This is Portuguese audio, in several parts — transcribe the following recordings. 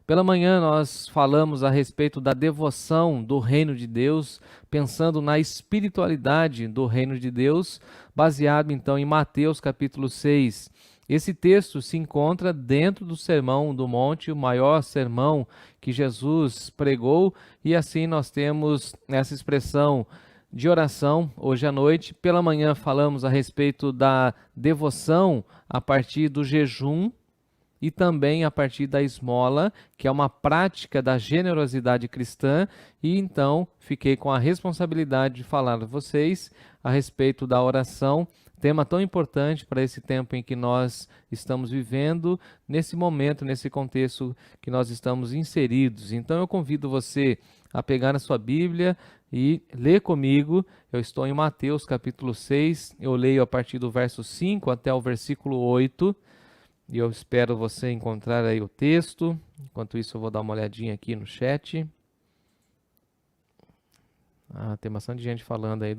Pela manhã nós falamos a respeito da devoção do reino de Deus, pensando na espiritualidade do reino de Deus, baseado então em Mateus capítulo 6. Esse texto se encontra dentro do Sermão do Monte, o maior sermão que Jesus pregou, e assim nós temos essa expressão de oração hoje à noite. Pela manhã falamos a respeito da devoção a partir do jejum, e também a partir da esmola, que é uma prática da generosidade cristã, e então fiquei com a responsabilidade de falar a vocês a respeito da oração, tema tão importante para esse tempo em que nós estamos vivendo, nesse momento, nesse contexto que nós estamos inseridos. Então eu convido você a pegar a sua Bíblia e ler comigo. Eu estou em Mateus capítulo 6, eu leio a partir do verso 5 até o versículo 8, e eu espero você encontrar aí o texto. Enquanto isso eu vou dar uma olhadinha aqui no chat. Tem bastante gente falando aí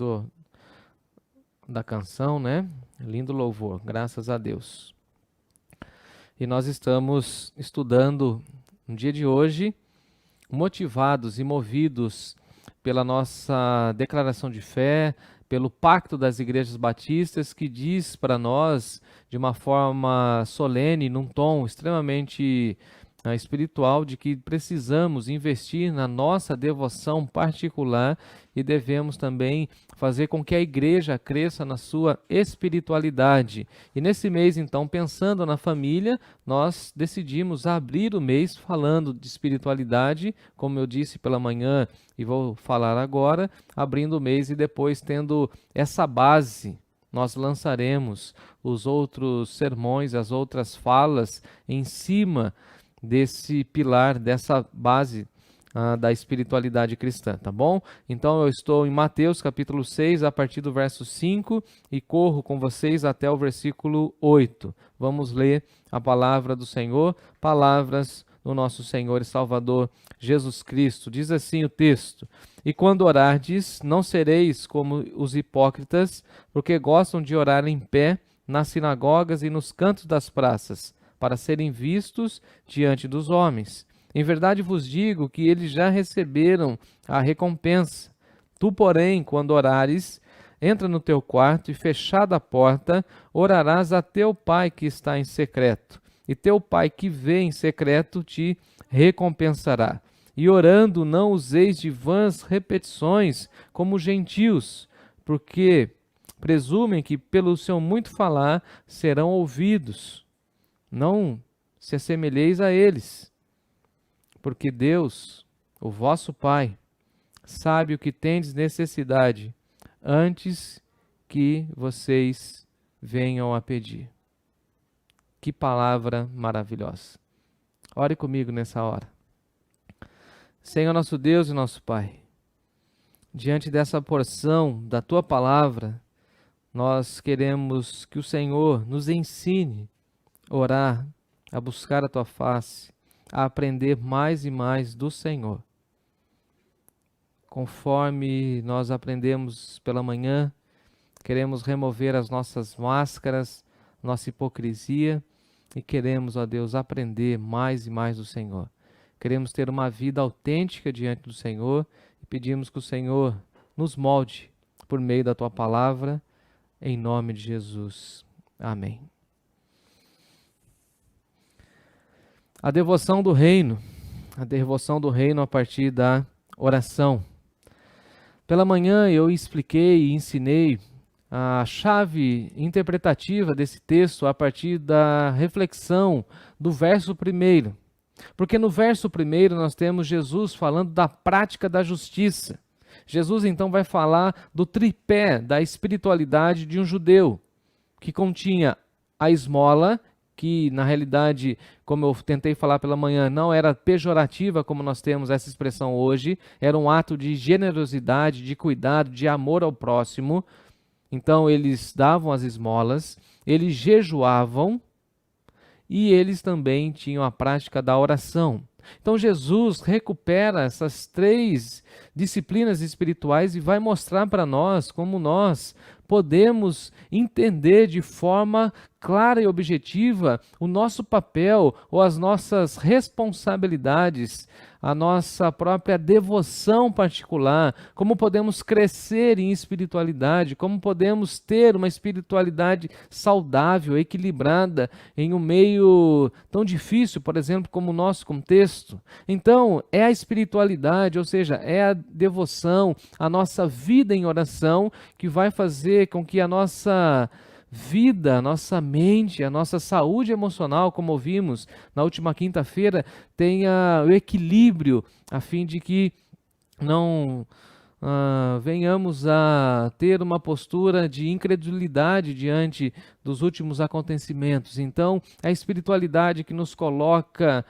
da canção, né? Lindo louvor, graças a Deus. E nós estamos estudando no dia de hoje, motivados e movidos pela nossa declaração de fé, pelo Pacto das Igrejas Batistas, que diz para nós, de uma forma solene, num tom extremamente espiritual, de que precisamos investir na nossa devoção particular e devemos também fazer com que a igreja cresça na sua espiritualidade. E nesse mês, então, pensando na família, nós decidimos abrir o mês falando de espiritualidade, como eu disse pela manhã e vou falar agora, abrindo o mês e depois tendo essa base. Nós lançaremos os outros sermões, as outras falas em cima desse pilar, dessa base da espiritualidade cristã, tá bom? Então eu estou em Mateus capítulo 6, a partir do verso 5, e corro com vocês até o versículo 8. Vamos ler a palavra do Senhor, palavras do nosso Senhor e Salvador Jesus Cristo. Diz assim o texto: E quando orardes, não sereis como os hipócritas, porque gostam de orar em pé nas sinagogas e nos cantos das praças, para serem vistos diante dos homens. Em verdade vos digo que eles já receberam a recompensa. Tu, porém, quando orares, entra no teu quarto e, fechada a porta, orarás a teu Pai que está em secreto. E teu Pai que vê em secreto te recompensará. E orando, não useis de vãs repetições como os gentios, porque presumem que pelo seu muito falar serão ouvidos. Não se assemelheis a eles, porque Deus, o vosso Pai, sabe o que tendes necessidade antes que vocês venham a pedir. Que palavra maravilhosa. Ore comigo nessa hora. Senhor nosso Deus e nosso Pai, diante dessa porção da Tua palavra, nós queremos que o Senhor nos ensine a orar, a buscar a Tua face, a aprender mais e mais do Senhor. Conforme nós aprendemos pela manhã, queremos remover as nossas máscaras, nossa hipocrisia, e queremos, ó Deus, aprender mais e mais do Senhor. Queremos ter uma vida autêntica diante do Senhor e pedimos que o Senhor nos molde por meio da Tua palavra, em nome de Jesus. Amém. A devoção do reino a partir da oração. Pela manhã eu expliquei e ensinei a chave interpretativa desse texto a partir da reflexão do verso 1. Porque no verso 1 nós temos Jesus falando da prática da justiça. Jesus então vai falar do tripé da espiritualidade de um judeu, que continha a esmola, que na realidade, como eu tentei falar pela manhã, não era pejorativa como nós temos essa expressão hoje, era um ato de generosidade, de cuidado, de amor ao próximo. Então eles davam as esmolas, eles jejuavam e eles também tinham a prática da oração. Então Jesus recupera essas 3 disciplinas espirituais e vai mostrar para nós como nós podemos entender de forma clara e objetiva o nosso papel ou as nossas responsabilidades, a nossa própria devoção particular, como podemos crescer em espiritualidade, como podemos ter uma espiritualidade saudável, equilibrada, em um meio tão difícil, por exemplo, como o nosso contexto. Então, é a espiritualidade, ou seja, é a devoção, a nossa vida em oração, que vai fazer com que a nossa vida, a nossa mente, a nossa saúde emocional, como ouvimos na última quinta-feira, tenha o equilíbrio, a fim de que não venhamos a ter uma postura de incredulidade diante dos últimos acontecimentos. Então, a espiritualidade que nos coloca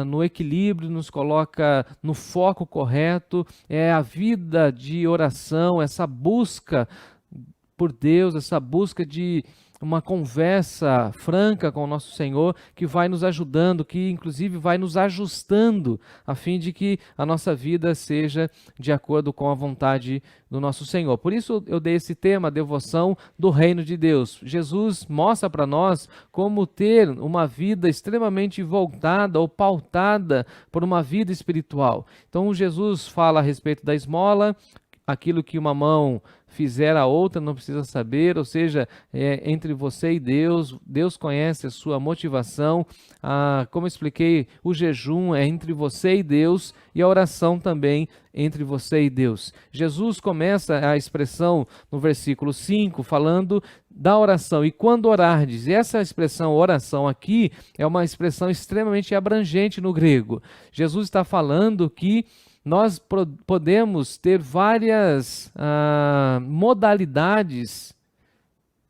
no equilíbrio, nos coloca no foco correto, é a vida de oração, essa busca por Deus, essa busca de uma conversa franca com o nosso Senhor, que vai nos ajudando, que inclusive vai nos ajustando, a fim de que a nossa vida seja de acordo com a vontade do nosso Senhor. Por isso eu dei esse tema, devoção do reino de Deus. Jesus mostra para nós como ter uma vida extremamente voltada ou pautada por uma vida espiritual. Então Jesus fala a respeito da esmola, aquilo que uma mão fizer, a outra não precisa saber, ou seja, é entre você e Deus, Deus conhece a sua motivação. Como eu expliquei, o jejum é entre você e Deus, e a oração também entre você e Deus. Jesus começa a expressão no versículo 5, falando da oração, e quando orardes, essa expressão oração aqui é uma expressão extremamente abrangente no grego. Jesus está falando que nós podemos ter várias modalidades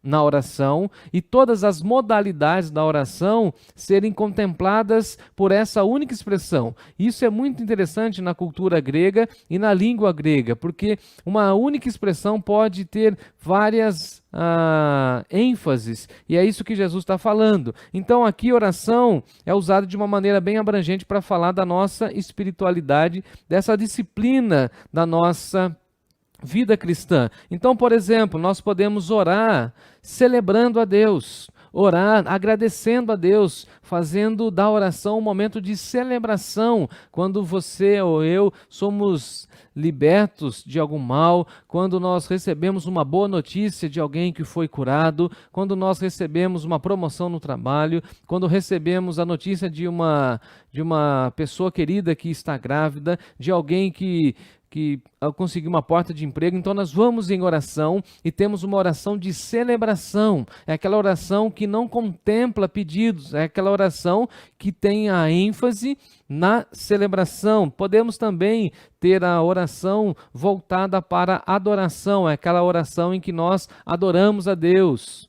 na oração, e todas as modalidades da oração serem contempladas por essa única expressão. Isso é muito interessante na cultura grega e na língua grega, porque uma única expressão pode ter várias ênfases, e é isso que Jesus está falando. Então aqui oração é usada de uma maneira bem abrangente para falar da nossa espiritualidade, dessa disciplina da nossa vida cristã. Então, por exemplo, nós podemos orar celebrando a Deus, orar agradecendo a Deus, fazendo da oração um momento de celebração, quando você ou eu somos libertos de algum mal, quando nós recebemos uma boa notícia de alguém que foi curado, quando nós recebemos uma promoção no trabalho, quando recebemos a notícia de uma pessoa querida que está grávida, de alguém que conseguir uma porta de emprego. Então nós vamos em oração e temos uma oração de celebração. É aquela oração que não contempla pedidos, é aquela oração que tem a ênfase na celebração. Podemos também ter a oração voltada para a adoração, é aquela oração em que nós adoramos a Deus.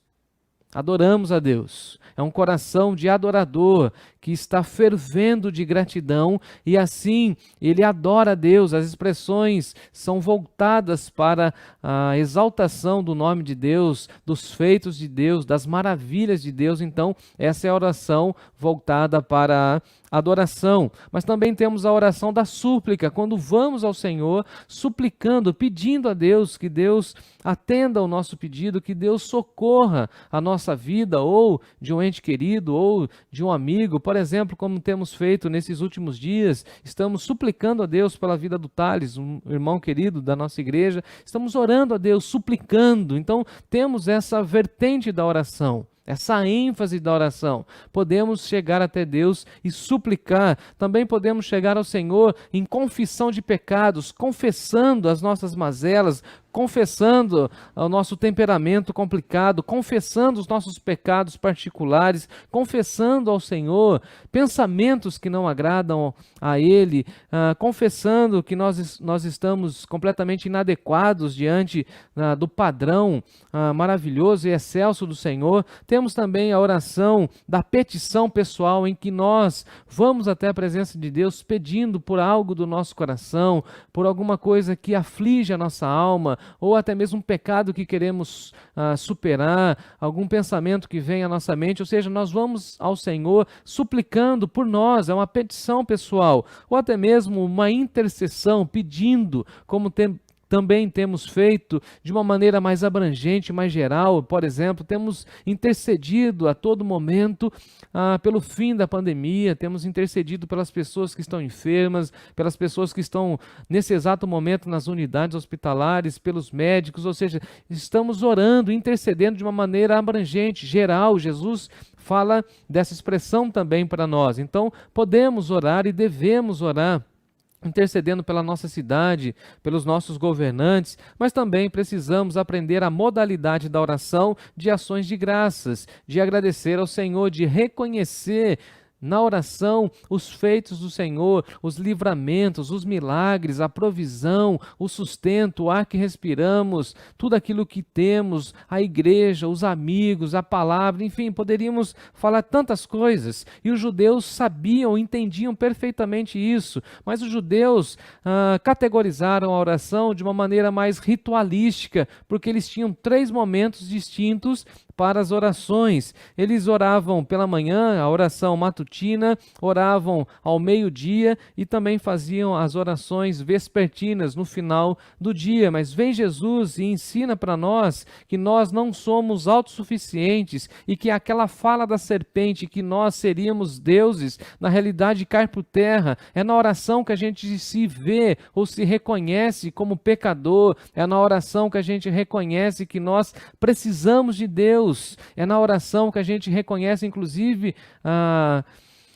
Adoramos a Deus. É um coração de adorador que está fervendo de gratidão, e assim ele adora a Deus. As expressões são voltadas para a exaltação do nome de Deus, dos feitos de Deus, das maravilhas de Deus. Então, essa é a oração voltada para a adoração. Mas também temos a oração da súplica, quando vamos ao Senhor suplicando, pedindo a Deus que Deus atenda ao nosso pedido, que Deus socorra a nossa vida, ou de um ente querido, ou de um amigo. Por exemplo, como temos feito nesses últimos dias, estamos suplicando a Deus pela vida do Thales, um irmão querido da nossa igreja. Estamos orando a Deus, suplicando. Então, temos essa vertente da oração, essa ênfase da oração. Podemos chegar até Deus e suplicar. Também podemos chegar ao Senhor em confissão de pecados, confessando as nossas mazelas, confessando o nosso temperamento complicado, confessando os nossos pecados particulares, confessando ao Senhor pensamentos que não agradam a Ele, confessando que nós estamos completamente inadequados diante do padrão maravilhoso e excelso do Senhor. Temos também a oração da petição pessoal, em que nós vamos até a presença de Deus pedindo por algo do nosso coração, por alguma coisa que aflige a nossa alma, ou até mesmo um pecado que queremos superar, algum pensamento que vem à nossa mente. Ou seja, nós vamos ao Senhor suplicando por nós, é uma petição pessoal, ou até mesmo uma intercessão, pedindo, como também temos feito de uma maneira mais abrangente, mais geral. Por exemplo, temos intercedido a todo momento pelo fim da pandemia, temos intercedido pelas pessoas que estão enfermas, pelas pessoas que estão nesse exato momento nas unidades hospitalares, pelos médicos, ou seja, estamos orando, intercedendo de uma maneira abrangente, geral. Jesus fala dessa expressão também para nós. Então, podemos orar e devemos orar, intercedendo pela nossa cidade, pelos nossos governantes, mas também precisamos aprender a modalidade da oração de ações de graças, de agradecer ao Senhor, de reconhecer na oração os feitos do Senhor, os livramentos, os milagres, a provisão, o sustento, o ar que respiramos, tudo aquilo que temos, a igreja, os amigos, a palavra, enfim, poderíamos falar tantas coisas. E os judeus sabiam, entendiam perfeitamente isso, mas os judeus categorizaram a oração de uma maneira mais ritualística, porque eles tinham 3 momentos distintos para as orações. Eles oravam pela manhã, a oração matutina, oravam ao meio-dia e também faziam as orações vespertinas no final do dia. Mas vem Jesus e ensina para nós que nós não somos autossuficientes e que aquela fala da serpente que nós seríamos deuses, na realidade cai por terra. É na oração que a gente se vê ou se reconhece como pecador, é na oração que a gente reconhece que nós precisamos de Deus. É na oração que a gente reconhece, inclusive,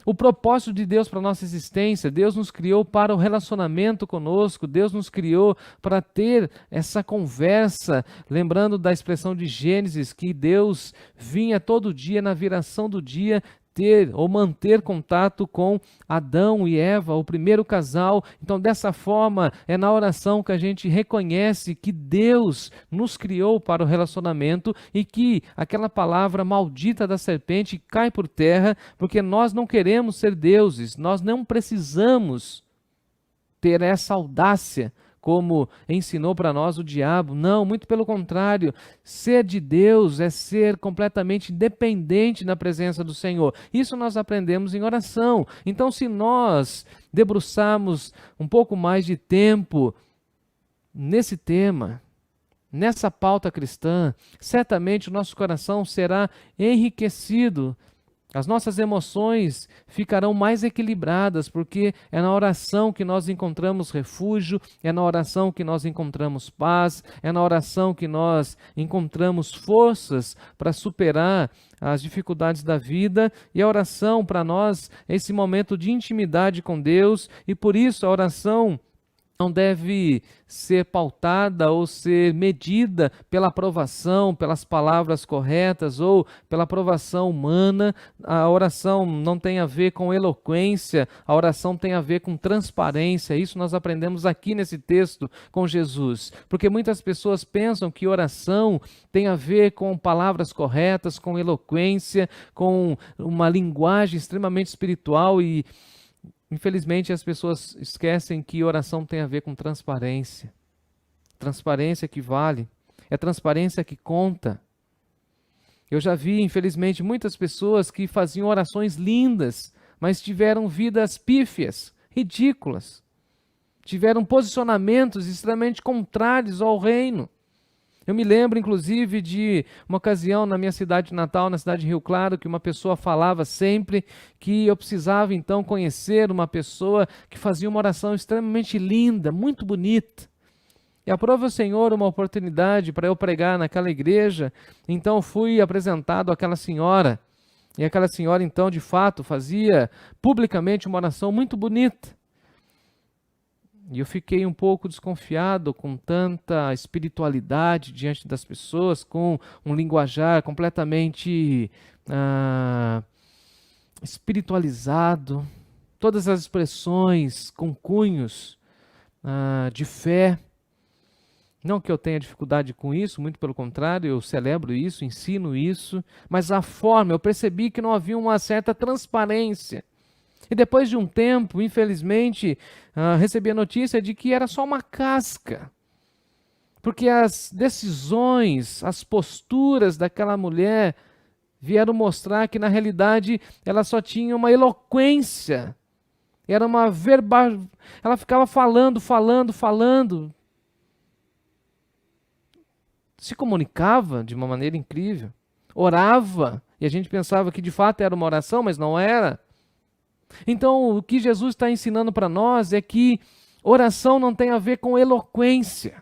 o propósito de Deus para a nossa existência. Deus nos criou para o relacionamento conosco, Deus nos criou para ter essa conversa, lembrando da expressão de Gênesis, que Deus vinha todo dia, na viração do dia, ter ou manter contato com Adão e Eva, o primeiro casal. Então, dessa forma, é na oração que a gente reconhece que Deus nos criou para o relacionamento e que aquela palavra maldita da serpente cai por terra, porque nós não queremos ser deuses, nós não precisamos ter essa audácia como ensinou para nós o diabo. Não, muito pelo contrário. Ser de Deus é ser completamente dependente na presença do Senhor. Isso nós aprendemos em oração. Então, se nós debruçarmos um pouco mais de tempo nesse tema, nessa pauta cristã, certamente o nosso coração será enriquecido. As nossas emoções ficarão mais equilibradas, porque é na oração que nós encontramos refúgio, é na oração que nós encontramos paz, é na oração que nós encontramos forças para superar as dificuldades da vida. E a oração para nós é esse momento de intimidade com Deus, e por isso a oração não deve ser pautada ou ser medida pela aprovação, pelas palavras corretas ou pela aprovação humana. A oração não tem a ver com eloquência, a oração tem a ver com transparência. Isso nós aprendemos aqui nesse texto com Jesus, porque muitas pessoas pensam que oração tem a ver com palavras corretas, com eloquência, com uma linguagem extremamente espiritual e infelizmente, as pessoas esquecem que oração tem a ver com transparência. Transparência que vale, é transparência que conta. Eu já vi, infelizmente, muitas pessoas que faziam orações lindas, mas tiveram vidas pífias, ridículas. Tiveram posicionamentos extremamente contrários ao reino. Eu me lembro, inclusive, de uma ocasião na minha cidade natal, na cidade de Rio Claro, que uma pessoa falava sempre que eu precisava, então, conhecer uma pessoa que fazia uma oração extremamente linda, muito bonita. E aprove o Senhor uma oportunidade para eu pregar naquela igreja, então fui apresentado àquela senhora. E aquela senhora, então, de fato, fazia publicamente uma oração muito bonita. E eu fiquei um pouco desconfiado com tanta espiritualidade diante das pessoas, com um linguajar completamente espiritualizado, todas as expressões com cunhos de fé. Não que eu tenha dificuldade com isso, muito pelo contrário, eu celebro isso, ensino isso, mas a forma, eu percebi que não havia uma certa transparência. E depois de um tempo, infelizmente, recebi a notícia de que era só uma casca. Porque as decisões, as posturas daquela mulher vieram mostrar que, na realidade, ela só tinha uma eloquência. Era uma ela ficava falando. se comunicava de uma maneira incrível, orava, e a gente pensava que de fato era uma oração, mas não era. Então, o que Jesus está ensinando para nós é que oração não tem a ver com eloquência,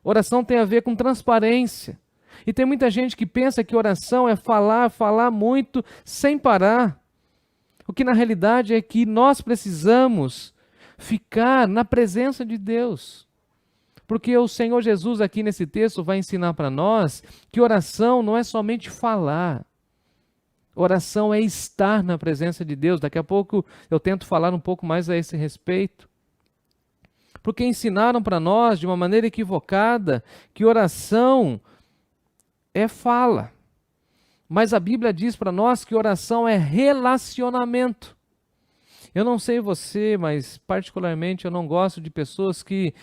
oração tem a ver com transparência. E tem muita gente que pensa que oração é falar, falar muito, sem parar. O que na realidade é que nós precisamos ficar na presença de Deus. Porque o Senhor Jesus aqui nesse texto vai ensinar para nós que oração não é somente falar. Oração é estar na presença de Deus. Daqui a pouco eu tento falar um pouco mais a esse respeito. Porque ensinaram para nós de uma maneira equivocada que oração é fala. Mas a Bíblia diz para nós que oração é relacionamento. Eu não sei você, mas particularmente eu não gosto de pessoas que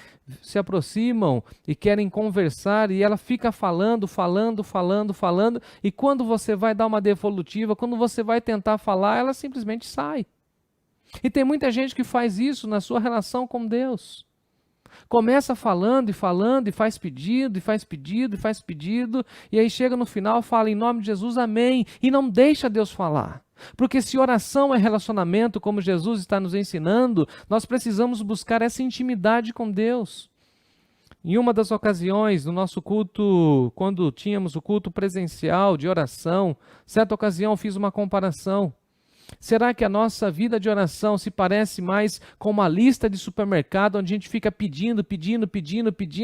se aproximam e querem conversar e ela fica falando, e quando você vai dar uma devolutiva, quando você vai tentar falar, ela simplesmente sai. E tem muita gente que faz isso na sua relação com Deus. Começa falando, e faz pedido, e aí chega no final, fala em nome de Jesus, amém, e não deixa Deus falar. Porque se oração é relacionamento, como Jesus está nos ensinando, nós precisamos buscar essa intimidade com Deus. Em uma das ocasiões, no nosso culto, quando tínhamos o culto presencial de oração, certa ocasião eu fiz uma comparação. Será que a nossa vida de oração se parece mais com uma lista de supermercado onde a gente fica pedindo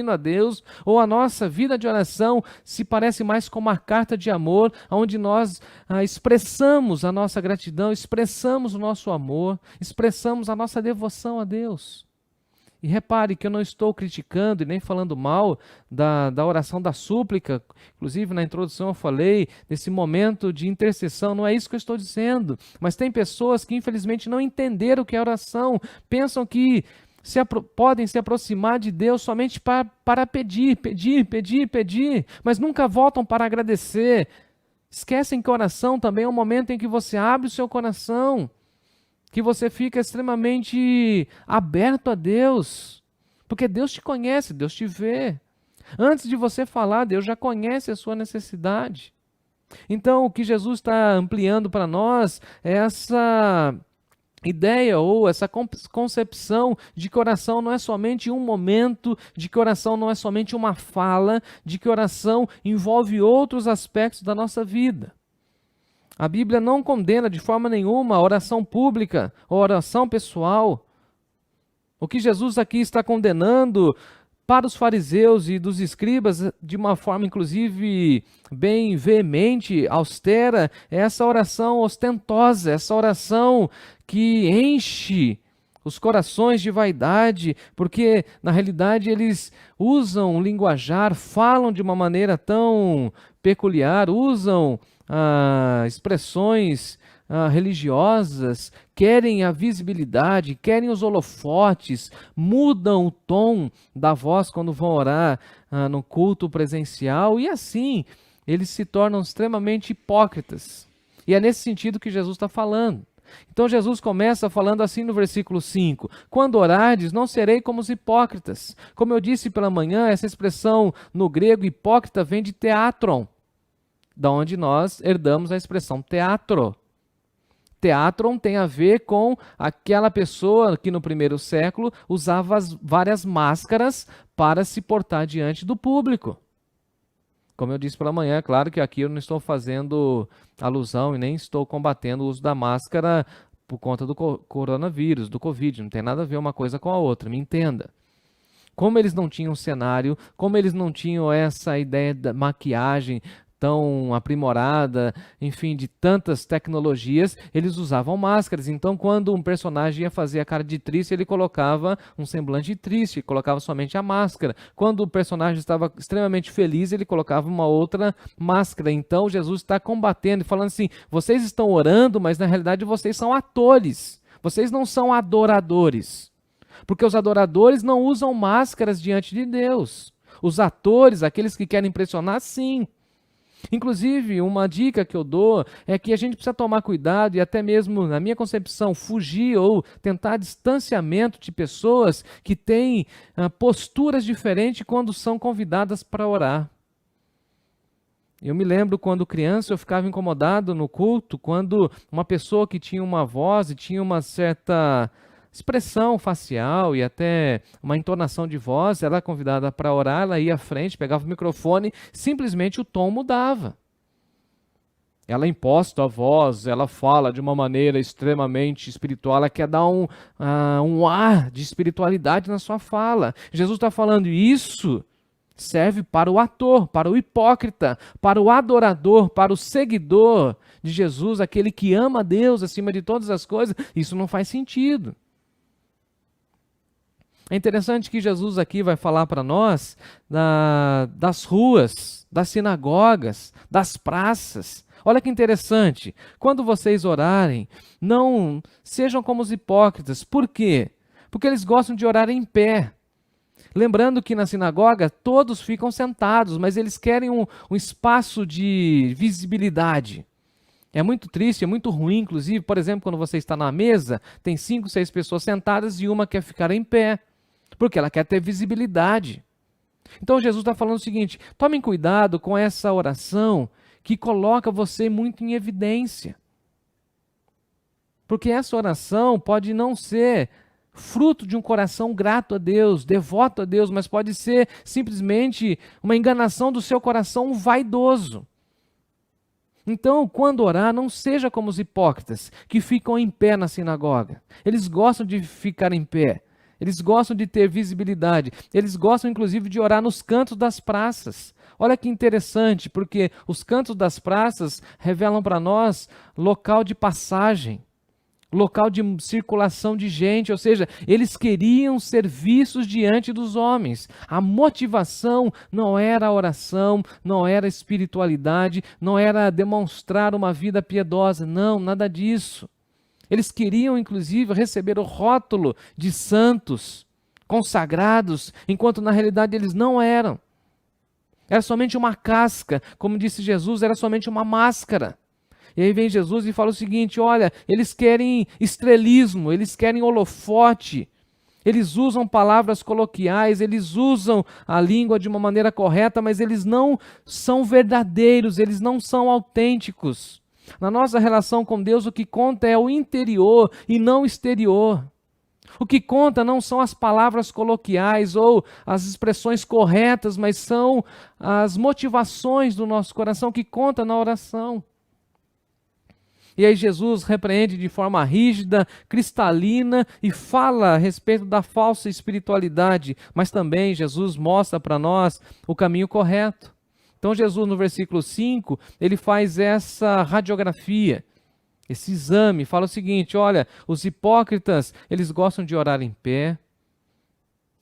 a Deus? Ou a nossa vida de oração se parece mais com uma carta de amor, onde nós expressamos a nossa gratidão, expressamos o nosso amor, expressamos a nossa devoção a Deus? E repare que eu não estou criticando e nem falando mal da oração da súplica. Inclusive, na introdução eu falei desse momento de intercessão. Não é isso que eu estou dizendo. Mas tem pessoas que, infelizmente, não entenderam o que é oração. Pensam que podem se aproximar de Deus somente para pedir. Mas nunca voltam para agradecer. Esquecem que oração também é um momento em que você abre o seu coração, que você fica extremamente aberto a Deus, porque Deus te conhece, Deus te vê. Antes de você falar, Deus já conhece a sua necessidade. Então, o que Jesus está ampliando para nós é essa ideia ou essa concepção de que oração não é somente um momento, de que oração não é somente uma fala, de que oração envolve outros aspectos da nossa vida. A Bíblia não condena de forma nenhuma a oração pública ou oração pessoal. O que Jesus aqui está condenando para os fariseus e dos escribas, de uma forma inclusive bem veemente, austera, é essa oração ostentosa, essa oração que enche os corações de vaidade, porque na realidade eles usam um linguajar, falam de uma maneira tão peculiar, usam expressões religiosas, querem a visibilidade, querem os holofotes, mudam o tom da voz quando vão orar no culto presencial, e assim eles se tornam extremamente hipócritas. E é nesse sentido que Jesus está falando. Então Jesus começa falando assim no versículo 5, quando orardes, não serei como os hipócritas. Como eu disse pela manhã, essa expressão no grego hipócrita vem de teatron, da onde nós herdamos a expressão teatro. Teatron tem a ver com aquela pessoa que no primeiro século usava várias máscaras para se portar diante do público. Como eu disse pela manhã, é claro que aqui eu não estou fazendo alusão e nem estou combatendo o uso da máscara por conta do coronavírus, do Covid. Não tem nada a ver uma coisa com a outra, me entenda. Como eles não tinham cenário, como eles não tinham essa ideia da maquiagem tão aprimorada, enfim, de tantas tecnologias, eles usavam máscaras. Então, quando um personagem ia fazer a cara de triste, ele colocava um semblante triste, colocava somente a máscara. Quando o personagem estava extremamente feliz, ele colocava uma outra máscara. Então, Jesus está combatendo e falando assim, vocês estão orando, mas na realidade vocês são atores. Vocês não são adoradores. Porque os adoradores não usam máscaras diante de Deus. Os atores, aqueles que querem impressionar, sim. Inclusive, uma dica que eu dou é que a gente precisa tomar cuidado e até mesmo, na minha concepção, fugir ou tentar distanciamento de pessoas que têm posturas diferentes quando são convidadas para orar. Eu me lembro quando criança eu ficava incomodado no culto quando uma pessoa que tinha uma voz e tinha uma certa expressão facial e até uma entonação de voz, era convidada para orar, ela ia à frente, pegava o microfone, simplesmente o tom mudava. Ela imposta a voz, ela fala de uma maneira extremamente espiritual, ela quer dar um ar de espiritualidade na sua fala. Jesus está falando isso. Serve para o ator, para o hipócrita, para o adorador, para o seguidor de Jesus, aquele que ama a Deus acima de todas as coisas. Isso não faz sentido. É interessante que Jesus aqui vai falar para nós das ruas, das sinagogas, das praças. Olha que interessante. Quando vocês orarem, não sejam como os hipócritas. Por quê? Porque eles gostam de orar em pé. Lembrando que na sinagoga todos ficam sentados, mas eles querem um espaço de visibilidade. É muito triste, é muito ruim, inclusive, por exemplo, quando você está na mesa, tem 5, 6 pessoas sentadas e uma quer ficar em pé, porque ela quer ter visibilidade. Então Jesus está falando o seguinte, tomem cuidado com essa oração que coloca você muito em evidência. Porque essa oração pode não ser fruto de um coração grato a Deus, devoto a Deus, mas pode ser simplesmente uma enganação do seu coração vaidoso. Então, quando orar, não seja como os hipócritas que ficam em pé na sinagoga. Eles gostam de ficar em pé, eles gostam de ter visibilidade, eles gostam inclusive de orar nos cantos das praças. Olha que interessante, porque os cantos das praças revelam para nós local de passagem, local de circulação de gente, ou seja, eles queriam ser vistos diante dos homens. A motivação não era a oração, não era a espiritualidade, não era demonstrar uma vida piedosa, não, nada disso. Eles queriam, inclusive, receber o rótulo de santos, consagrados, enquanto na realidade eles não eram. Era somente uma casca, como disse Jesus, era somente uma máscara. E aí vem Jesus e fala o seguinte, olha, eles querem estrelismo, eles querem holofote, eles usam palavras coloquiais, eles usam a língua de uma maneira correta, mas eles não são verdadeiros, eles não são autênticos. Na nossa relação com Deus, o que conta é o interior e não o exterior. O que conta não são as palavras coloquiais ou as expressões corretas, mas são as motivações do nosso coração que conta na oração. E aí Jesus repreende de forma rígida, cristalina e fala a respeito da falsa espiritualidade, mas também Jesus mostra para nós o caminho correto. Então Jesus no versículo 5, ele faz essa radiografia, esse exame, fala o seguinte, olha, os hipócritas, eles gostam de orar em pé,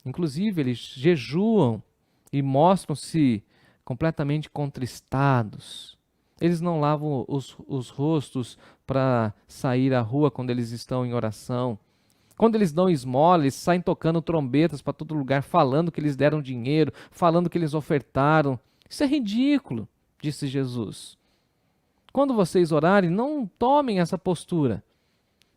inclusive eles jejuam e mostram-se completamente contristados. Eles não lavam os rostos para sair à rua quando eles estão em oração. Quando eles dão esmola, eles saem tocando trombetas para todo lugar, falando que eles deram dinheiro, falando que eles ofertaram. Isso é ridículo, disse Jesus. Quando vocês orarem, não tomem essa postura.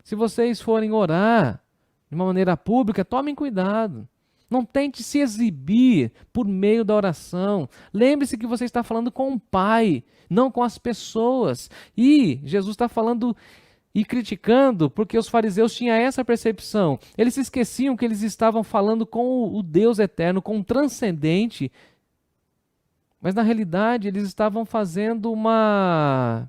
Se vocês forem orar de uma maneira pública, tomem cuidado. Não tente se exibir por meio da oração. Lembre-se que você está falando com o Pai, não com as pessoas. E Jesus está falando e criticando porque os fariseus tinham essa percepção. Eles se esqueciam que eles estavam falando com o Deus eterno, com o transcendente. Mas na realidade eles estavam fazendo uma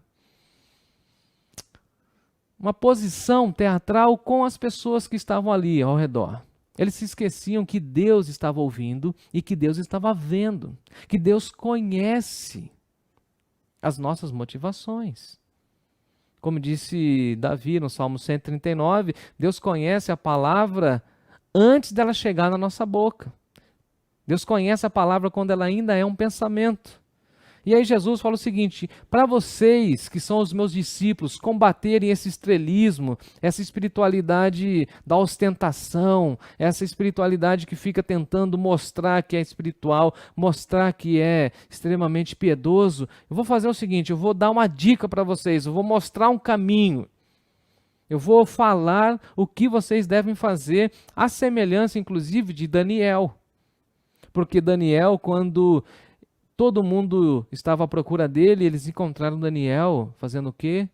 posição teatral com as pessoas que estavam ali ao redor. Eles se esqueciam que Deus estava ouvindo e que Deus estava vendo, que Deus conhece as nossas motivações. Como disse Davi no Salmo 139, Deus conhece a palavra antes dela chegar na nossa boca. Deus conhece a palavra quando ela ainda é um pensamento. E aí Jesus fala o seguinte, para vocês que são os meus discípulos, combaterem esse estrelismo, essa espiritualidade da ostentação, essa espiritualidade que fica tentando mostrar que é espiritual, mostrar que é extremamente piedoso, eu vou fazer o seguinte, eu vou dar uma dica para vocês, eu vou mostrar um caminho. Eu vou falar o que vocês devem fazer, à semelhança inclusive de Daniel. Porque Daniel, quando Todo mundo estava à procura dele, eles encontraram Daniel fazendo o quê?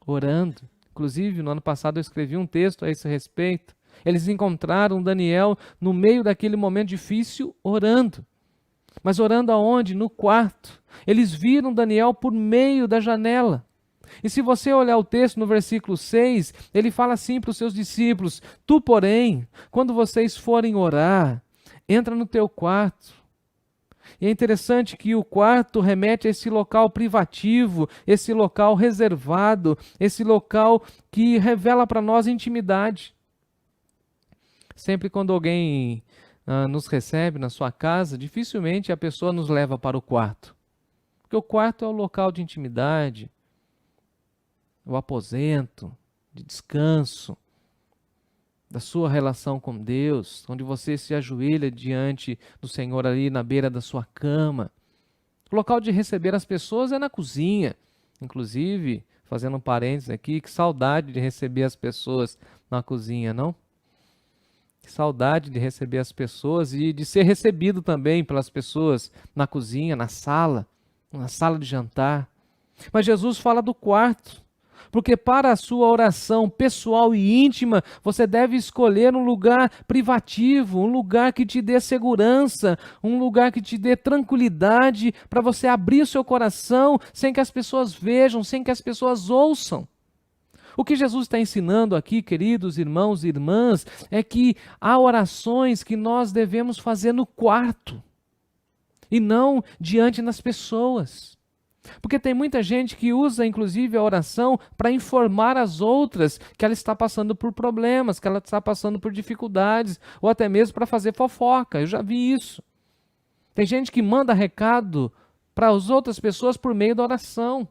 Orando. Inclusive, no ano passado eu escrevi um texto a esse respeito. Eles encontraram Daniel no meio daquele momento difícil, orando. Mas orando aonde? No quarto. Eles viram Daniel por meio da janela. E se você olhar o texto no versículo 6, ele fala assim para os seus discípulos: tu, porém, quando vocês forem orar, entra no teu quarto. E é interessante que o quarto remete a esse local privativo, esse local reservado, esse local que revela para nós intimidade. Sempre quando alguém nos recebe na sua casa, dificilmente a pessoa nos leva para o quarto. Porque o quarto é o local de intimidade, o aposento de descanso, da sua relação com Deus, onde você se ajoelha diante do Senhor ali na beira da sua cama. O local de receber as pessoas é na cozinha. Inclusive, fazendo um parênteses aqui, que saudade de receber as pessoas na cozinha, não? Que saudade de receber as pessoas e de ser recebido também pelas pessoas na cozinha, na sala de jantar. Mas Jesus fala do quarto. Porque para a sua oração pessoal e íntima, você deve escolher um lugar privativo, um lugar que te dê segurança, um lugar que te dê tranquilidade para você abrir o seu coração sem que as pessoas vejam, sem que as pessoas ouçam. O que Jesus está ensinando aqui, queridos irmãos e irmãs, é que há orações que nós devemos fazer no quarto e não diante das pessoas. Porque tem muita gente que usa, inclusive, a oração para informar as outras que ela está passando por problemas, que ela está passando por dificuldades, ou até mesmo para fazer fofoca. Eu já vi isso. Tem gente que manda recado para as outras pessoas por meio da oração.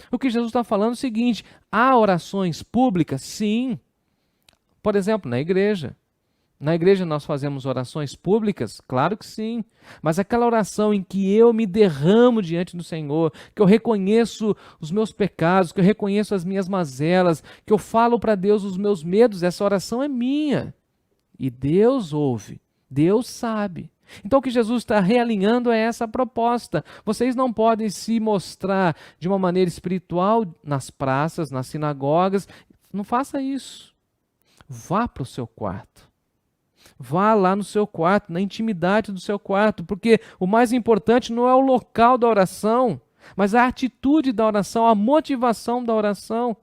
O que Jesus está falando é o seguinte: há orações públicas? Sim. Por exemplo, na igreja. Na igreja nós fazemos orações públicas? Claro que sim. Mas aquela oração em que eu me derramo diante do Senhor, que eu reconheço os meus pecados, que eu reconheço as minhas mazelas, que eu falo para Deus os meus medos, essa oração é minha. E Deus ouve, Deus sabe. Então o que Jesus está realinhando é essa proposta. Vocês não podem se mostrar de uma maneira espiritual nas praças, nas sinagogas. Não faça isso. Vá para o seu quarto. Vá lá no seu quarto, na intimidade do seu quarto, porque o mais importante não é o local da oração, mas a atitude da oração, a motivação da oração.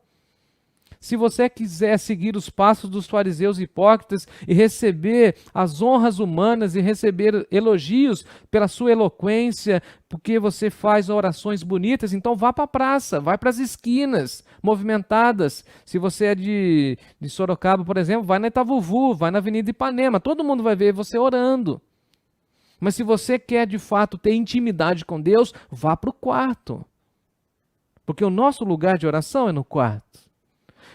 Se você quiser seguir os passos dos fariseus hipócritas e receber as honras humanas e receber elogios pela sua eloquência, porque você faz orações bonitas, então vá para a praça, vá para as esquinas movimentadas. Se você é de Sorocaba, por exemplo, vai na Itavuvu, vai na Avenida Ipanema, todo mundo vai ver você orando. Mas se você quer de fato ter intimidade com Deus, vá para o quarto. Porque o nosso lugar de oração é no quarto.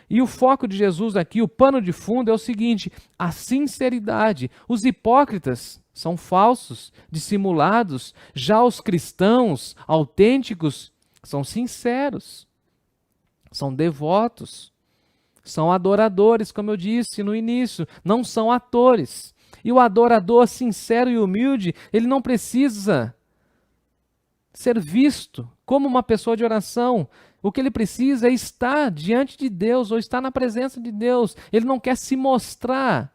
E o foco de Jesus aqui, o pano de fundo é o seguinte: a sinceridade. Os hipócritas são falsos, dissimulados, já os cristãos autênticos são sinceros, são devotos, são adoradores, como eu disse no início, não são atores. E o adorador sincero e humilde, ele não precisa ser visto como uma pessoa de oração. O que ele precisa é estar diante de Deus ou estar na presença de Deus. Ele não quer se mostrar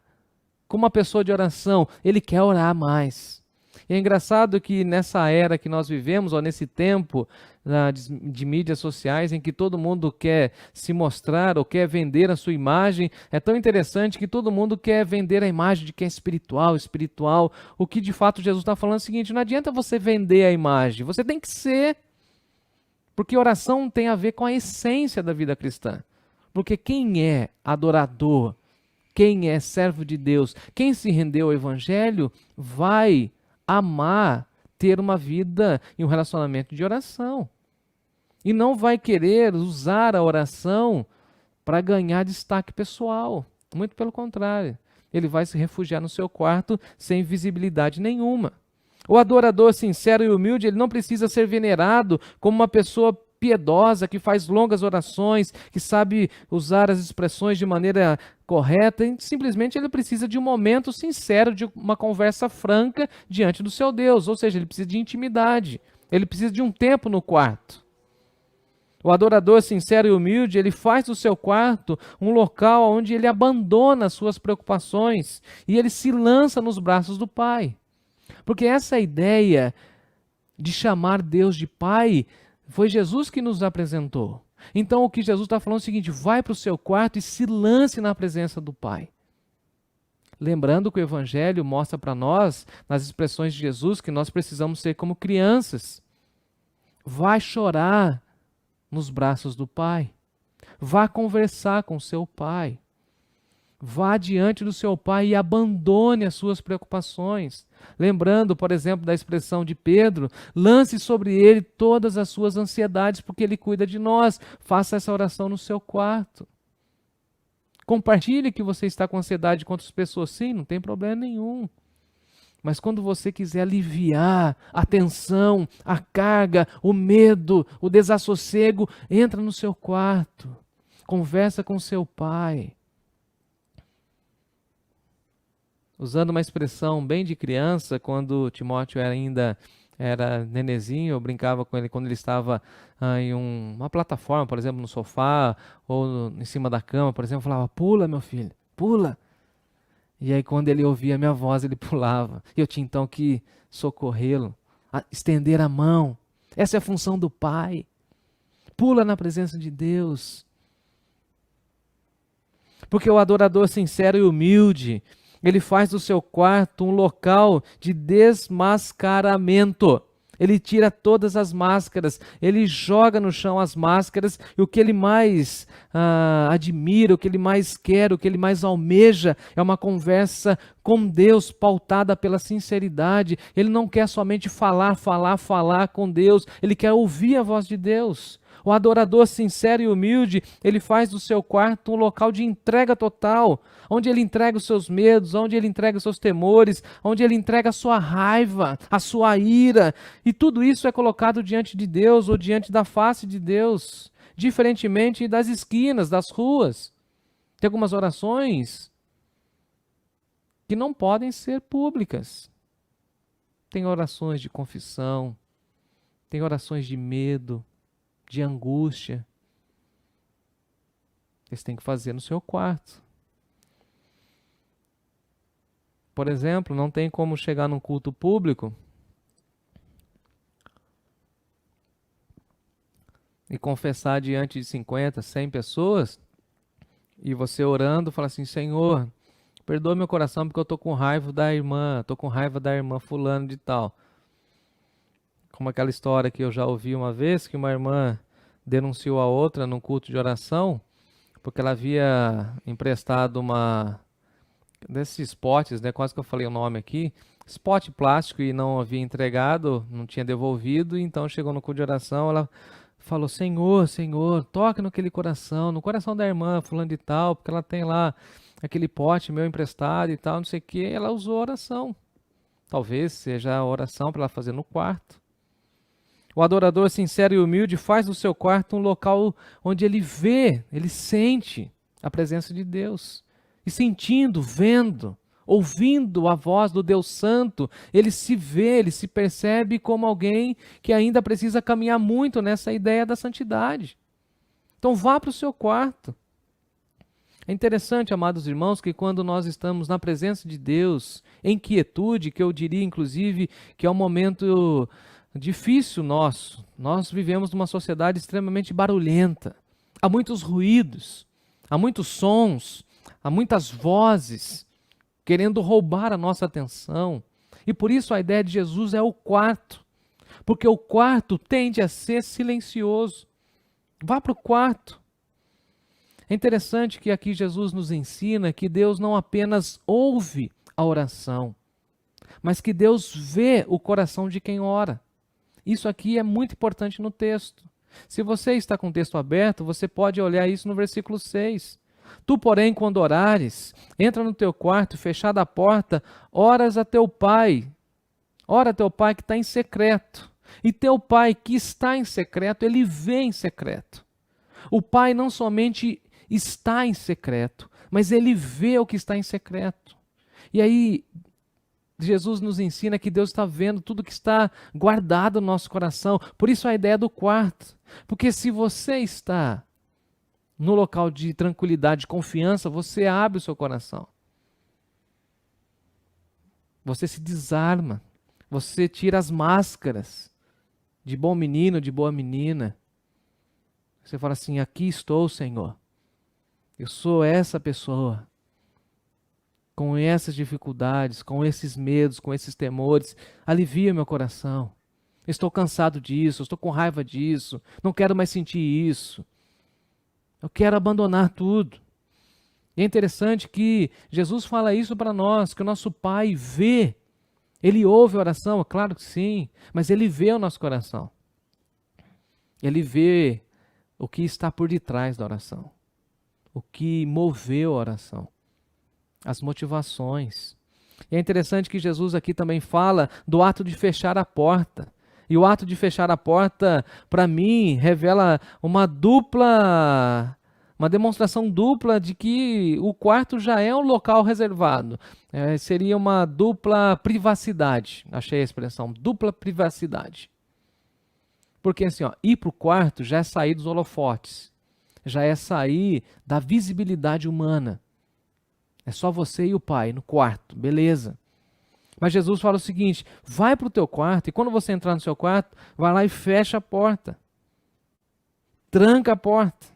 como uma pessoa de oração, ele quer orar mais. E é engraçado que nessa era que nós vivemos, ou nesse tempo de mídias sociais em que todo mundo quer se mostrar ou quer vender a sua imagem, é tão interessante que todo mundo quer vender a imagem de que é espiritual. O que de fato Jesus está falando é o seguinte: não adianta você vender a imagem, você tem que ser. Porque oração tem a ver com a essência da vida cristã. Porque quem é adorador, quem é servo de Deus, quem se rendeu ao Evangelho, vai amar ter uma vida e um relacionamento de oração. E não vai querer usar a oração para ganhar destaque pessoal. Muito pelo contrário. Ele vai se refugiar no seu quarto sem visibilidade nenhuma. O adorador sincero e humilde, ele não precisa ser venerado como uma pessoa piedosa, que faz longas orações, que sabe usar as expressões de maneira correta, e simplesmente ele precisa de um momento sincero, de uma conversa franca diante do seu Deus, ou seja, ele precisa de intimidade, ele precisa de um tempo no quarto. O adorador sincero e humilde, ele faz do seu quarto um local onde ele abandona as suas preocupações e ele se lança nos braços do Pai. Porque essa ideia de chamar Deus de Pai foi Jesus que nos apresentou. Então o que Jesus está falando é o seguinte: vai para o seu quarto e se lance na presença do Pai. Lembrando que o Evangelho mostra para nós, nas expressões de Jesus, que nós precisamos ser como crianças. Vai chorar nos braços do Pai. Vá conversar com seu Pai. Vá diante do seu Pai e abandone as suas preocupações. Lembrando, por exemplo, da expressão de Pedro, lance sobre ele todas as suas ansiedades, porque ele cuida de nós. Faça essa oração no seu quarto. Compartilhe que você está com ansiedade com outras pessoas. Sim, não tem problema nenhum. Mas quando você quiser aliviar a tensão, a carga, o medo, o desassossego, entra no seu quarto. Conversa com seu Pai. Usando uma expressão bem de criança, quando Timóteo ainda era nenezinho, eu brincava com ele quando ele estava em uma plataforma, por exemplo, no sofá ou em cima da cama, por exemplo, eu falava: pula, meu filho, pula. E aí quando ele ouvia a minha voz, ele pulava. E eu tinha então que socorrê-lo, estender a mão. Essa é a função do Pai. Pula na presença de Deus. Porque o adorador sincero e humilde, ele faz do seu quarto um local de desmascaramento. Ele tira todas as máscaras, ele joga no chão as máscaras, e o que ele mais admira, o que ele mais quer, o que ele mais almeja é uma conversa com Deus, pautada pela sinceridade. Ele não quer somente falar com Deus, ele quer ouvir a voz de Deus. O adorador sincero e humilde, ele faz do seu quarto um local de entrega total, onde ele entrega os seus medos, onde ele entrega os seus temores, onde ele entrega a sua raiva, a sua ira, e tudo isso é colocado diante de Deus ou diante da face de Deus, diferentemente das esquinas, das ruas. Tem algumas orações que não podem ser públicas. Tem orações de confissão, tem orações de medo, de angústia. Você tem que fazer no seu quarto. Por exemplo, não tem como chegar num culto público e confessar diante de 50, 100 pessoas, e você orando, fala assim: Senhor, perdoa meu coração porque eu estou com raiva da irmã, estou com raiva da irmã fulano de tal. Como aquela história que eu já ouvi uma vez, que uma irmã denunciou a outra num culto de oração, porque ela havia emprestado uma desses potes, né, quase que eu falei o nome aqui, spot plástico, e não havia entregado, não tinha devolvido. Então chegou no culto de oração, ela falou: Senhor, Senhor, toca naquele coração, no coração da irmã fulano de tal, porque ela tem lá aquele pote meu emprestado e tal, não sei o que. Ela usou a oração. Talvez seja a oração para ela fazer no quarto. O adorador sincero e humilde faz do seu quarto um local onde ele vê, ele sente a presença de Deus. E sentindo, vendo, ouvindo a voz do Deus Santo, ele se vê, ele se percebe como alguém que ainda precisa caminhar muito nessa ideia da santidade. Então vá para o seu quarto. É interessante, amados irmãos, que quando nós estamos na presença de Deus, em quietude, que eu diria inclusive que é um momento difícil nosso. Nós vivemos numa sociedade extremamente barulhenta. Há muitos ruídos, há muitos sons, há muitas vozes querendo roubar a nossa atenção. E por isso a ideia de Jesus é o quarto. Porque o quarto tende a ser silencioso. Vá para o quarto. É interessante que aqui Jesus nos ensina que Deus não apenas ouve a oração, mas que Deus vê o coração de quem ora. Isso aqui é muito importante no texto. Se você está com o texto aberto, você pode olhar isso no versículo 6. Tu, porém, quando orares, entra no teu quarto, fechada a porta, oras a teu Pai. Ora a teu Pai que está em secreto. E teu Pai que está em secreto, ele vê em secreto. O Pai não somente está em secreto, mas Ele vê o que está em secreto. E aí, Jesus nos ensina que Deus está vendo tudo que está guardado no nosso coração. Por isso a ideia do quarto. Porque se você está no local de tranquilidade, de confiança, você abre o seu coração. Você se desarma. Você tira as máscaras de bom menino, de boa menina. Você fala assim: aqui estou, Senhor. Eu sou essa pessoa. Com essas dificuldades, com esses medos, com esses temores, alivia meu coração. Estou cansado disso, estou com raiva disso, não quero mais sentir isso. Eu quero abandonar tudo. E é interessante que Jesus fala isso para nós, que o nosso Pai vê. Ele ouve a oração, é claro que sim, mas Ele vê o nosso coração. Ele vê o que está por detrás da oração, o que moveu a oração, as motivações. E é interessante que Jesus aqui também fala do ato de fechar a porta. E o ato de fechar a porta, para mim, revela uma demonstração dupla de que o quarto já é um local reservado. Seria uma dupla privacidade. Achei a expressão, dupla privacidade. Porque assim, ir para o quarto já é sair dos holofotes. Já é sair da visibilidade humana. É só você e o Pai no quarto, beleza. Mas Jesus fala o seguinte: vai para o teu quarto e quando você entrar no seu quarto, vai lá e fecha a porta. Tranca a porta.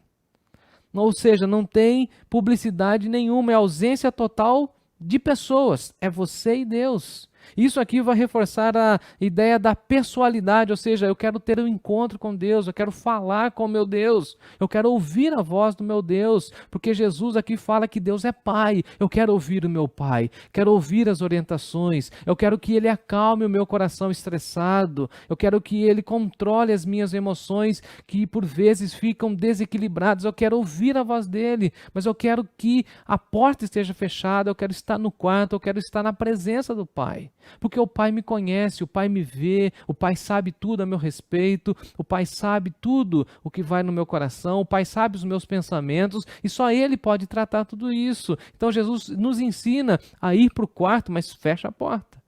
Ou seja, não tem publicidade nenhuma, é ausência total de pessoas. É você e Deus. Isso aqui vai reforçar a ideia da pessoalidade, ou seja, eu quero ter um encontro com Deus, eu quero falar com o meu Deus, eu quero ouvir a voz do meu Deus, porque Jesus aqui fala que Deus é Pai, eu quero ouvir o meu Pai, quero ouvir as orientações, eu quero que Ele acalme o meu coração estressado, eu quero que Ele controle as minhas emoções que por vezes ficam desequilibradas, eu quero ouvir a voz dEle, mas eu quero que a porta esteja fechada, eu quero estar no quarto, eu quero estar na presença do Pai. Porque o Pai me conhece, o Pai me vê, o Pai sabe tudo a meu respeito, o Pai sabe tudo o que vai no meu coração, o Pai sabe os meus pensamentos e só Ele pode tratar tudo isso. Então Jesus nos ensina a ir para o quarto, mas fecha a porta.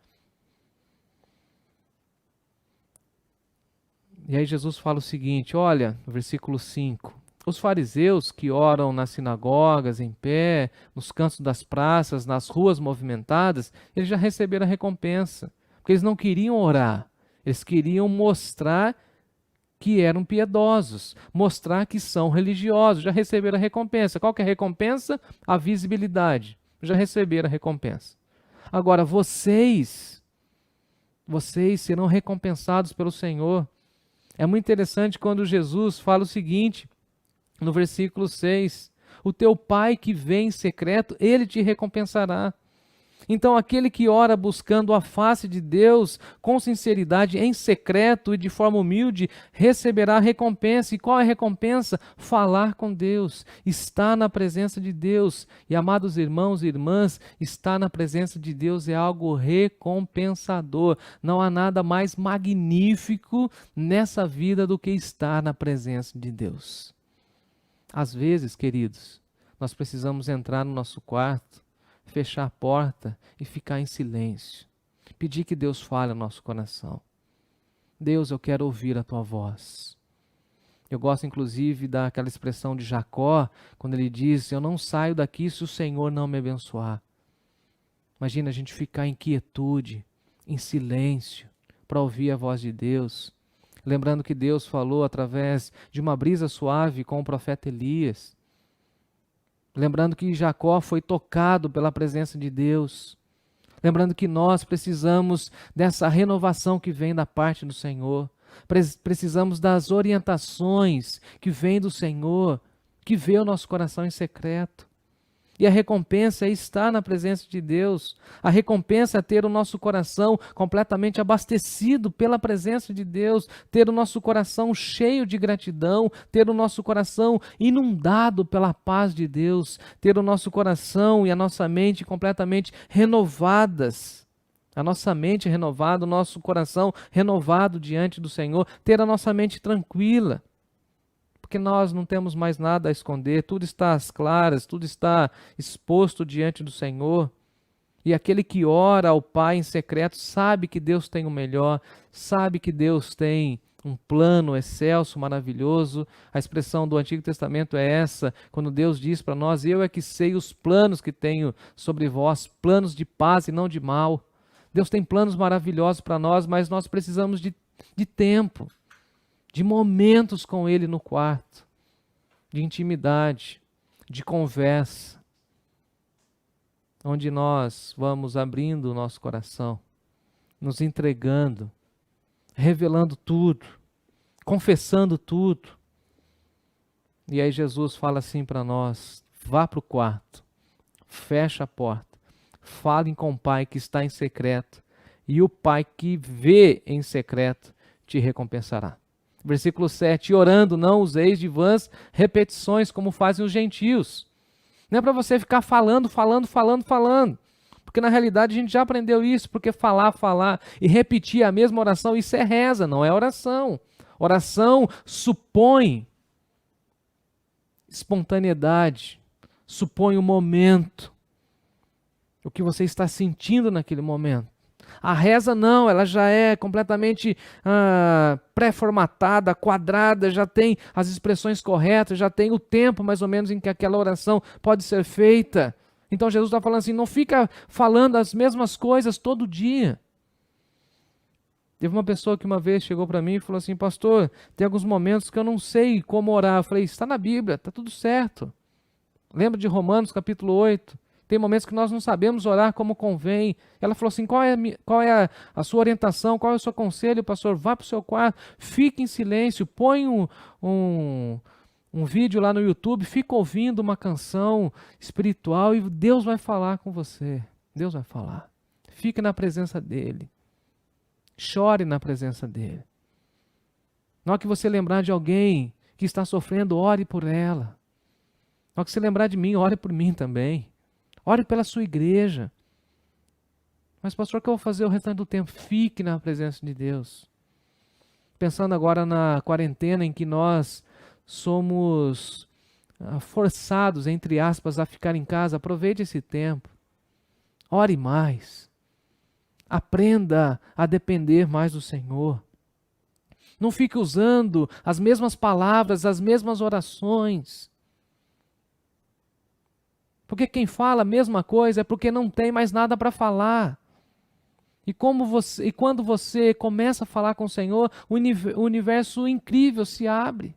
E aí Jesus fala o seguinte, olha, no versículo 5. Os fariseus que oram nas sinagogas, em pé, nos cantos das praças, nas ruas movimentadas, eles já receberam a recompensa. Porque eles não queriam orar, eles queriam mostrar que eram piedosos, mostrar que são religiosos, já receberam a recompensa. Qual que é a recompensa? A visibilidade. Já receberam a recompensa. Agora, vocês serão recompensados pelo Senhor. É muito interessante quando Jesus fala o seguinte, no versículo 6, o teu Pai que vem em secreto, Ele te recompensará. Então aquele que ora buscando a face de Deus com sinceridade, em secreto e de forma humilde, receberá a recompensa. E qual é a recompensa? Falar com Deus, estar na presença de Deus. E amados irmãos e irmãs, estar na presença de Deus é algo recompensador. Não há nada mais magnífico nessa vida do que estar na presença de Deus. Às vezes, queridos, nós precisamos entrar no nosso quarto, fechar a porta e ficar em silêncio. Pedir que Deus fale ao nosso coração. Deus, eu quero ouvir a tua voz. Eu gosto inclusive daquela expressão de Jacó, quando ele diz, eu não saio daqui se o Senhor não me abençoar. Imagina a gente ficar em quietude, em silêncio, para ouvir a voz de Deus. Lembrando que Deus falou através de uma brisa suave com o profeta Elias. Lembrando que Jacó foi tocado pela presença de Deus. Lembrando que nós precisamos dessa renovação que vem da parte do Senhor. Precisamos das orientações que vêm do Senhor, que vê o nosso coração em secreto. E a recompensa é estar na presença de Deus. A recompensa é ter o nosso coração completamente abastecido pela presença de Deus, ter o nosso coração cheio de gratidão, ter o nosso coração inundado pela paz de Deus, ter o nosso coração e a nossa mente completamente renovadas. A nossa mente renovada, o nosso coração renovado diante do Senhor, ter a nossa mente tranquila. porque nós não temos mais nada a esconder, tudo está às claras, tudo está exposto diante do Senhor. E aquele que ora ao Pai em secreto sabe que Deus tem o melhor, sabe que Deus tem um plano excelso, maravilhoso. A expressão do Antigo Testamento é essa, quando Deus diz para nós: eu é que sei os planos que tenho sobre vós, planos de paz e não de mal. Deus tem planos maravilhosos para nós, mas nós precisamos de tempo, de momentos com Ele no quarto, de intimidade, de conversa, onde nós vamos abrindo o nosso coração, nos entregando, revelando tudo, confessando tudo. E aí Jesus fala assim para nós: vá para o quarto, fecha a porta, falem com o Pai que está em secreto, e o Pai que vê em secreto te recompensará. Versículo 7, orando não useis de vãs repetições como fazem os gentios. Não é para você ficar falando, porque na realidade a gente já aprendeu isso, porque falar e repetir a mesma oração, isso é reza, não é oração. Oração supõe espontaneidade, supõe o momento, o que você está sentindo naquele momento. A reza não, ela já é completamente pré-formatada, quadrada, já tem as expressões corretas, já tem o tempo mais ou menos em que aquela oração pode ser feita. Então Jesus está falando assim: não fica falando as mesmas coisas todo dia. Teve uma pessoa que uma vez chegou para mim e falou assim: pastor, tem alguns momentos que eu não sei como orar. Eu falei: está na Bíblia, está tudo certo. Lembra de Romanos capítulo 8? Tem momentos que nós não sabemos orar como convém. Ela falou assim: qual é a sua orientação, qual é o seu conselho, pastor? Vá para o seu quarto, fique em silêncio, põe um vídeo lá no YouTube, fica ouvindo uma canção espiritual e Deus vai falar com você. Deus vai falar. Fique na presença dEle. Chore na presença dEle. Na hora que você lembrar de alguém que está sofrendo, ore por ela. Na hora que você lembrar de mim, ore por mim também. Ore pela sua igreja. Mas pastor, o que eu vou fazer o restante do tempo? Fique na presença de Deus. Pensando agora na quarentena em que nós somos forçados, entre aspas, a ficar em casa, aproveite esse tempo. Ore mais. Aprenda a depender mais do Senhor. Não fique usando as mesmas palavras, as mesmas orações. Porque quem fala a mesma coisa é porque não tem mais nada para falar. E quando você começa a falar com o Senhor, o universo incrível se abre.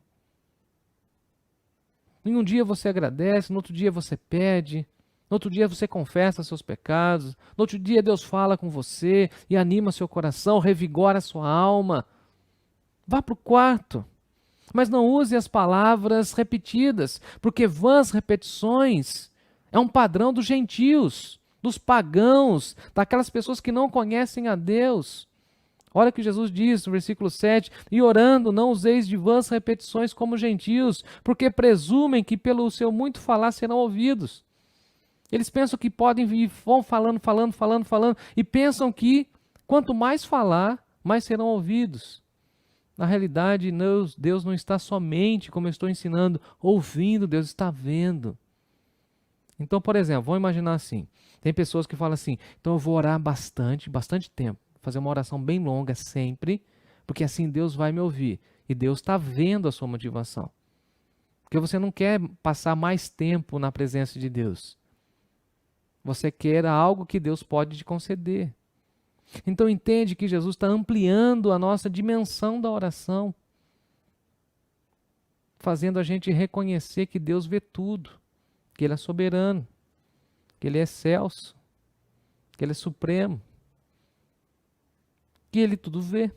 Em um dia você agradece, no outro dia você pede, no outro dia você confessa seus pecados, no outro dia Deus fala com você e anima seu coração, revigora sua alma. Vá para o quarto, mas não use as palavras repetidas, porque vãs repetições é um padrão dos gentios, dos pagãos, daquelas pessoas que não conhecem a Deus. Olha o que Jesus diz no versículo 7, e orando não useis de vãs repetições como gentios, porque presumem que pelo seu muito falar serão ouvidos. Eles pensam que podem vir, vão falando, e pensam que quanto mais falar, mais serão ouvidos. Na realidade, Deus não está somente, como eu estou ensinando, ouvindo, Deus está vendo. Então, por exemplo, vamos imaginar assim, tem pessoas que falam assim: então eu vou orar bastante tempo, fazer uma oração bem longa sempre, porque assim Deus vai me ouvir. E Deus está vendo a sua motivação. Porque você não quer passar mais tempo na presença de Deus. Você quer algo que Deus pode te conceder. Então entende que Jesus está ampliando a nossa dimensão da oração, fazendo a gente reconhecer que Deus vê tudo, que Ele é soberano, que Ele é excelso, que Ele é supremo, que Ele tudo vê.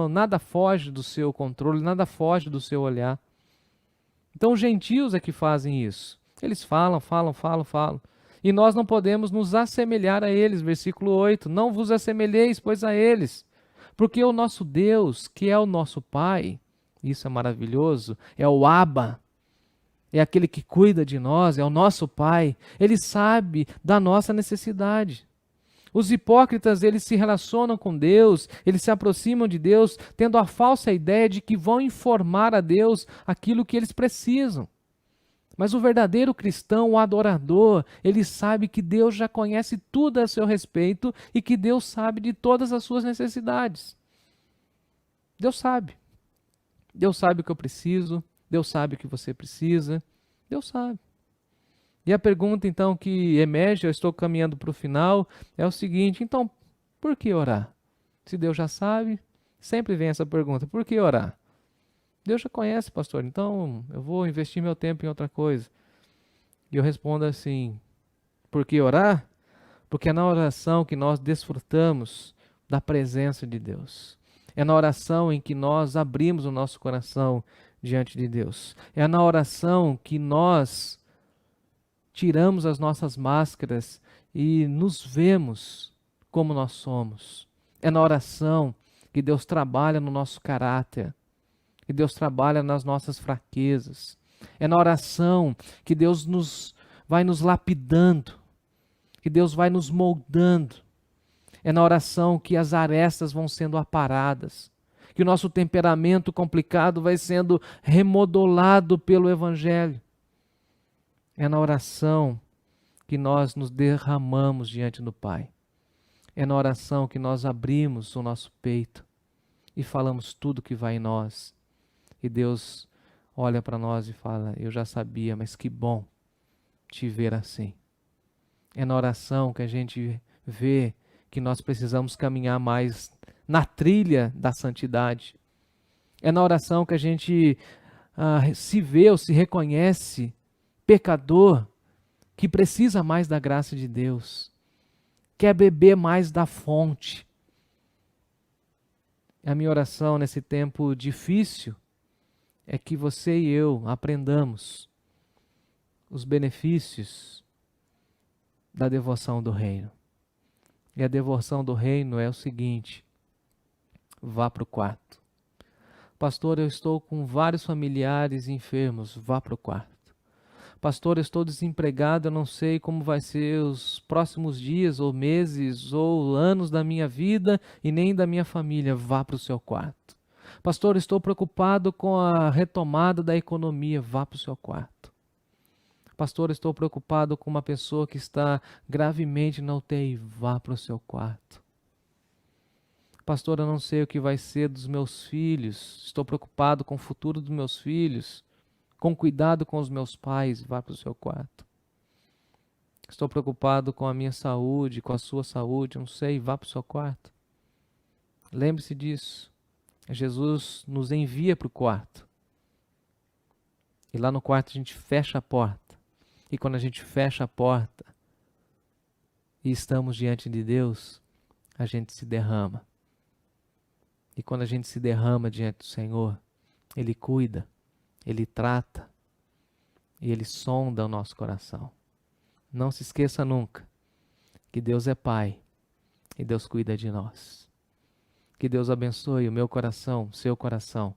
Nada foge do seu controle, nada foge do seu olhar. Então os gentios é que fazem isso. Eles falam. E nós não podemos nos assemelhar a eles. Versículo 8, não vos assemelheis, pois a eles. Porque o nosso Deus, que é o nosso Pai, isso é maravilhoso, é o Abba, é aquele que cuida de nós, é o nosso Pai. Ele sabe da nossa necessidade. Os hipócritas, eles se relacionam com Deus, eles se aproximam de Deus, tendo a falsa ideia de que vão informar a Deus aquilo que eles precisam. Mas o verdadeiro cristão, o adorador, ele sabe que Deus já conhece tudo a seu respeito e que Deus sabe de todas as suas necessidades. Deus sabe. Deus sabe o que eu preciso, Deus sabe o que você precisa, Deus sabe. E a pergunta então que emerge, eu estou caminhando para o final, é o seguinte: então, por que orar? Se Deus já sabe, sempre vem essa pergunta: por que orar? Deus já conhece, pastor, então eu vou investir meu tempo em outra coisa. E eu respondo assim: por que orar? Porque é na oração que nós desfrutamos da presença de Deus. É na oração em que nós abrimos o nosso coração diante de Deus. É na oração que nós tiramos as nossas máscaras e nos vemos como nós somos. É na oração que Deus trabalha no nosso caráter, que Deus trabalha nas nossas fraquezas. É na oração que Deus vai nos lapidando, que Deus vai nos moldando. É na oração que as arestas vão sendo aparadas, que o nosso temperamento complicado vai sendo remodelado pelo Evangelho. É na oração que nós nos derramamos diante do Pai. É na oração que nós abrimos o nosso peito e falamos tudo que vai em nós. E Deus olha para nós e fala: eu já sabia, mas que bom te ver assim. É na oração que a gente vê que nós precisamos caminhar mais na trilha da santidade. É na oração que a gente se vê ou se reconhece pecador, que precisa mais da graça de Deus, quer beber mais da fonte. A minha oração nesse tempo difícil é que você e eu aprendamos os benefícios da devoção do reino. E a devoção do reino é o seguinte: vá para o quarto. Pastor, eu estou com vários familiares enfermos, vá para o quarto. Pastor, eu estou desempregado, eu não sei como vai ser os próximos dias, ou meses, ou anos da minha vida e nem da minha família, vá para o seu quarto. Pastor, estou preocupado com a retomada da economia, vá para o seu quarto. Pastor, estou preocupado com uma pessoa que está gravemente na UTI, vá para o seu quarto. Pastor, eu não sei o que vai ser dos meus filhos, estou preocupado com o futuro dos meus filhos, com cuidado com os meus pais, vá para o seu quarto. Estou preocupado com a minha saúde, com a sua saúde, não sei, vá para o seu quarto. Lembre-se disso. Jesus nos envia para o quarto. E lá no quarto a gente fecha a porta. E quando a gente fecha a porta e estamos diante de Deus, a gente se derrama. E quando a gente se derrama diante do Senhor, Ele cuida, Ele trata e Ele sonda o nosso coração. Não se esqueça nunca que Deus é Pai e Deus cuida de nós. Que Deus abençoe o meu coração, o seu coração,